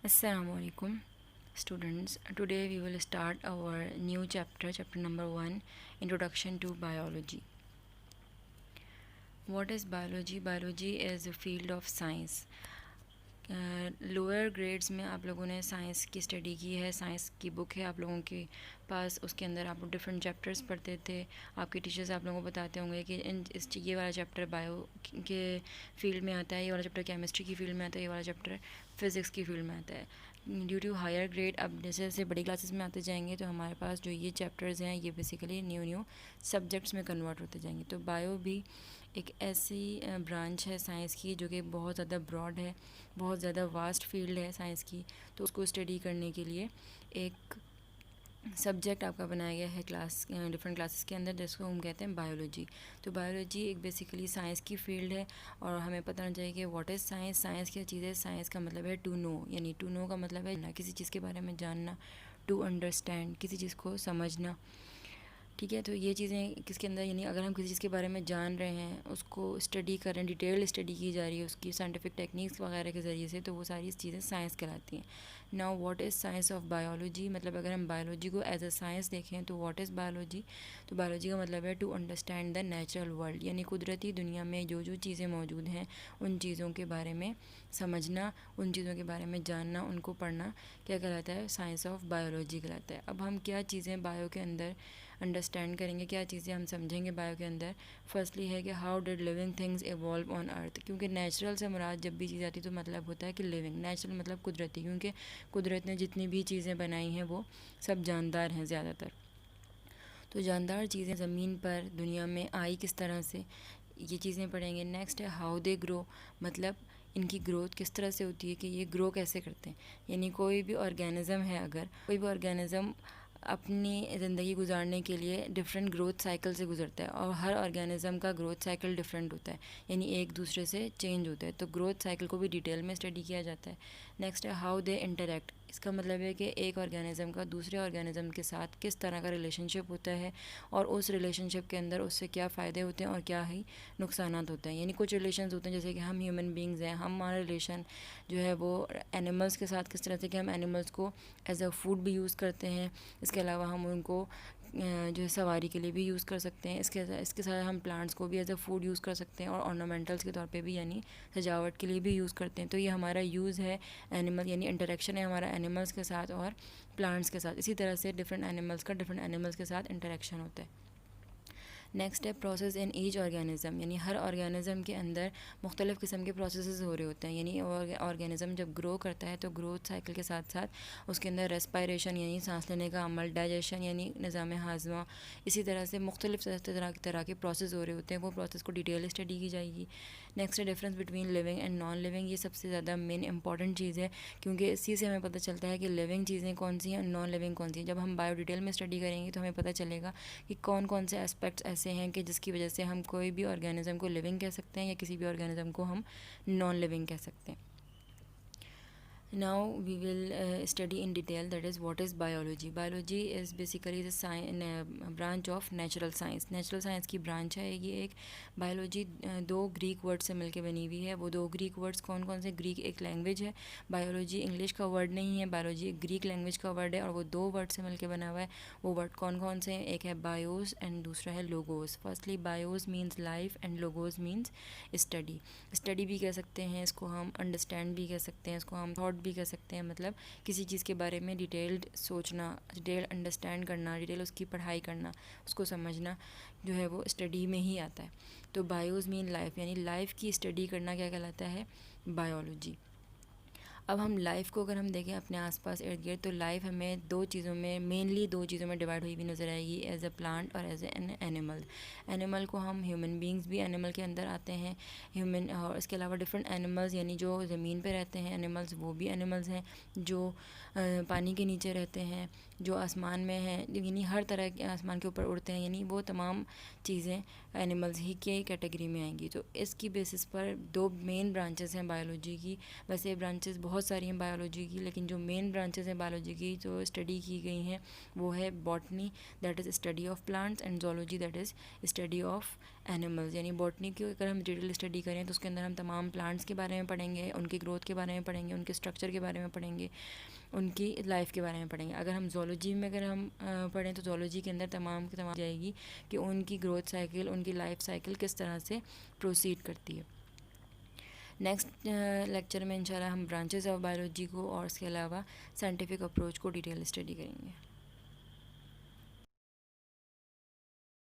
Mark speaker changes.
Speaker 1: Assalamualaikum students. Today we will start our new chapter number 1, Introduction to Biology. What is biology? Biology is a field of science. Lower grades में आप लोगों ने science की study की है, science की book है आप लोगों के पास, उसके अंदर आप लोग डिफरेंट चैप्टर्स पढ़ते थे। आपके टीचर्स आप लोगों को बताते होंगे कि ये वाला चैप्टर बायो के फील्ड में आता है, ये वाला चैप्टर केमिस्ट्री की फील्ड में आता है, ये वाला चैप्टर फिज़िक्स की फील्ड में आता है। ड्यू टू हायर ग्रेड अब जैसे जैसे बड़ी क्लासेस में आते जाएंगे तो हमारे पास जो ये चैप्टर्स हैं ये बेसिकली न्यू सब्जेक्ट्स में कन्वर्ट होते जाएंगे। तो बायो भी एक ऐसी ब्रांच है साइंस की जो कि बहुत ज़्यादा ब्रॉड है, बहुत ज़्यादा वास्ट फील्ड है साइंस की। तो उसको स्टडी करने के लिए एक सब्जेक्ट आपका बनाया गया है डिफरेंट क्लासेस के अंदर, जिसको हम कहते हैं बायोलॉजी। तो बायोलॉजी एक बेसिकली साइंस की फील्ड है और हमें पता होना चाहिए कि व्हाट इज़ साइंस। साइंस क्या चीज़ है? साइंस का मतलब है टू नो, यानी टू नो का मतलब है ना किसी चीज़ के बारे में जानना, टू अंडरस्टैंड किसी चीज़ को समझना। ठीक है, तो ये चीज़ें किसके अंदर, यानी अगर हम किसी चीज़ के बारे में जान रहे हैं, उसको स्टडी कर रहे हैं, डिटेल स्टडी की जा रही है उसकी साइंटिफिक टेक्निक्स वगैरह के ज़रिए से, तो वो सारी चीज़ें साइंस कहलाती हैं। Now what is science of biology? मतलब अगर हम बायोलॉजी को एज अ साइंस देखें तो व्हाट इज़ बायोलॉजी? तो बायोलॉजी का मतलब है to understand the natural world, यानी कुदरती दुनिया में जो जो चीज़ें मौजूद हैं उन चीज़ों के बारे में समझना, उन चीज़ों के बारे में जानना, उनको पढ़ना क्या कहलाता है? साइंस ऑफ बायोलॉजी कहलाता है। अब हम क्या चीज़ें बायो के अंदर अंडरस्टैंड करेंगे, क्या चीज़ें हम समझेंगे बायो के अंदर? फर्स्टली है कि how did living things evolve on earth, क्योंकि नेचुरल से मुराद जब भी चीज़ आती है तो मतलब होता है कि लिविंग। नेचुरल मतलब कुदरती, क्योंकि कुदरत ने जितनी भी चीज़ें बनाई हैं वो सब जानदार हैं ज़्यादातर। तो जानदार चीज़ें ज़मीन पर दुनिया में आई किस तरह से, ये चीज़ें पढ़ेंगे। नेक्स्ट है हाउ दे ग्रो, मतलब इनकी ग्रोथ किस तरह से होती है, कि ये ग्रो कैसे करते हैं। यानी कोई भी ऑर्गेनिज़म है, अगर कोई भी ऑर्गेनिज़म अपनी ज़िंदगी गुजारने के लिए डिफरेंट ग्रोथ साइकिल से गुजरता है और हर ऑर्गेनिज़म का ग्रोथ साइकिल डिफरेंट होता है, यानी एक दूसरे से चेंज होता है। तो ग्रोथ साइकिल को भी डिटेल में स्टडी किया जाता है। नेक्स्ट है हाउ दे इंटरेक्ट, इसका मतलब है कि एक ऑर्गेनिज़म का दूसरे ऑर्गेनिज़म के साथ किस तरह का रिलेशनशिप होता है और उस रिलेशनशिप के अंदर उससे क्या फ़ायदे होते हैं और क्या ही नुकसानात होते हैं। यानी कुछ रिलेशंस होते हैं जैसे कि हम ह्यूमन बींग्स हैं, हमारा रिलेशन जो है वो एनिमल्स के साथ किस तरह से, कि हम एनिमल्स को एज अ फूड भी यूज़ करते हैं। इसके अलावा हम उनको जो है सवारी के लिए भी यूज़ कर सकते हैं। इसके साथ हम प्लांट्स को भी एज अ फूड यूज़ कर सकते हैं और ऑर्नामेंटल्स के तौर पे भी, यानी सजावट के लिए भी यूज़ करते हैं। तो ये हमारा यूज़ है एनिमल, यानी इंटरेक्शन है हमारा एनिमल्स के साथ और प्लांट्स के साथ। इसी तरह से डिफरेंट एनिमल्स का डिफरेंट एनिमल्स के साथ इंटरेक्शन होता है। नेक्स्ट है प्रोसेस इन ईच ऑर्गेनिज़म, यानी हर ऑर्गेनिज़म के अंदर मुख्तलिफ़ किस्म के प्रोसेस हो रहे होते हैं। यानी ऑर्गेनिज़म जब ग्रो करता है तो ग्रोथ साइकिल के साथ साथ उसके अंदर रेस्पायरेशन यानी सांस लेने का अमल, डाइजेशन यानी निज़ाम हाज़मा, इसी तरह से मुख्तलिफ़ तरह के प्रोसेस हो रहे होते हैं। वो प्रोसेस को डिटेल स्टडी की जाएगी। नेक्स्ट है difference between living and non living, ये सबसे ज़्यादा मेन इंपॉर्टेंट चीज़ है, क्योंकि इसी से हमें पता चलता है कि लिविंग चीज़ें कौन सी हैं और नॉन लिविंग कौन सी हैं। जब हम बायो डिटेल में स्टडी करेंगे तो हमें पता चलेगा कि कौन कौन से एस्पेक्ट्स ऐसे हैं कि जिसकी वजह से हम कोई भी ऑर्गेनिज़म को लिविंग कह सकते हैं या किसी भी ऑर्गेनिज़म को हम नॉन लिविंग कह सकते हैं। Now we will study in detail, that is what is biology. Biology is basically the branch of natural science. Natural science की branch है ये एक। biology दो ग्रीक वर्ड से मिलके बनी हुई है। वो दो ग्रीक वर्ड्स कौन कौन से? ग्रीक एक लैंग्वेज है, बायोलॉजी इंग्लिश का वर्ड नहीं है, बायोलॉजी एक ग्रीक लैंग्वेज का वर्ड है और वो दो वर्ड से मिलके बना हुआ है। वो वर्ड कौन कौन से हैं? एक है बायोस एंड दूसरा है logos. Firstly BIOS means life and logos means study. Study भी कह सकते हैं इसको, हम अंडरस्टैंड भी कह सकते हैं इसको, हम थॉट भी कह सकते हैं। मतलब किसी चीज़ के बारे में डिटेल्ड सोचना, डिटेल अंडरस्टैंड करना, डिटेल उसकी पढ़ाई करना, उसको समझना जो है वो स्टडी में ही आता है। तो बायोस मीन लाइफ, यानी लाइफ की स्टडी करना क्या कहलाता है? बायोलॉजी। अब हम लाइफ को अगर हम देखें अपने आसपास इर्द गिर्द, तो लाइफ हमें दो चीज़ों में, मेनली दो चीज़ों में डिवाइड हुई हुई नज़र आएगी, एज अ प्लांट और एज एन एनिमल। एनिमल को हम ह्यूमन बींग्स भी एनिमल के अंदर आते हैं, ह्यूमन, और इसके अलावा डिफरेंट एनिमल्स यानी जो ज़मीन पे रहते हैं एनिमल्स, वो भी एनिमल्स हैं। जो पानी के नीचे रहते हैं, जो आसमान में हैं, यानी हर तरह के आसमान के ऊपर उड़ते हैं, यानी वो तमाम चीज़ें एनिमल्स ही के कैटेगरी में आएंगी। तो इसकी बेसिस पर दो मेन ब्रांचेस हैं बायोलॉजी की। वैसे ब्रांचेस बहुत बहुत सारी हैं बायोलॉजी की, लेकिन जो मेन ब्रांचेस हैं बायोलॉजी की जो स्टडी की गई हैं वो है botany, that is study of plants, and zoology, that is study of animals. यानी बॉटनी की अगर हम डिटेल स्टडी करें तो उसके अंदर हम तमाम प्लांट्स के बारे में पढ़ेंगे, उनकी ग्रोथ के बारे में पढ़ेंगे, उनके स्ट्रक्चर के बारे में पढ़ेंगे, उनकी लाइफ के बारे में पढ़ेंगे। अगर हम जोलॉजी में अगर हम पढ़ें तो जोलॉजी के अंदर तमाम की तमाम जाएगी कि उनकी ग्रोथ साइकिल, उनकी लाइफ साइकिल किस तरह से प्रोसीड करती है। नेक्स्ट लेक्चर में इंशाल्लाह हम ब्रांचेस ऑफ बायोलॉजी को और इसके अलावा साइंटिफिक अप्रोच को डिटेल स्टडी करेंगे।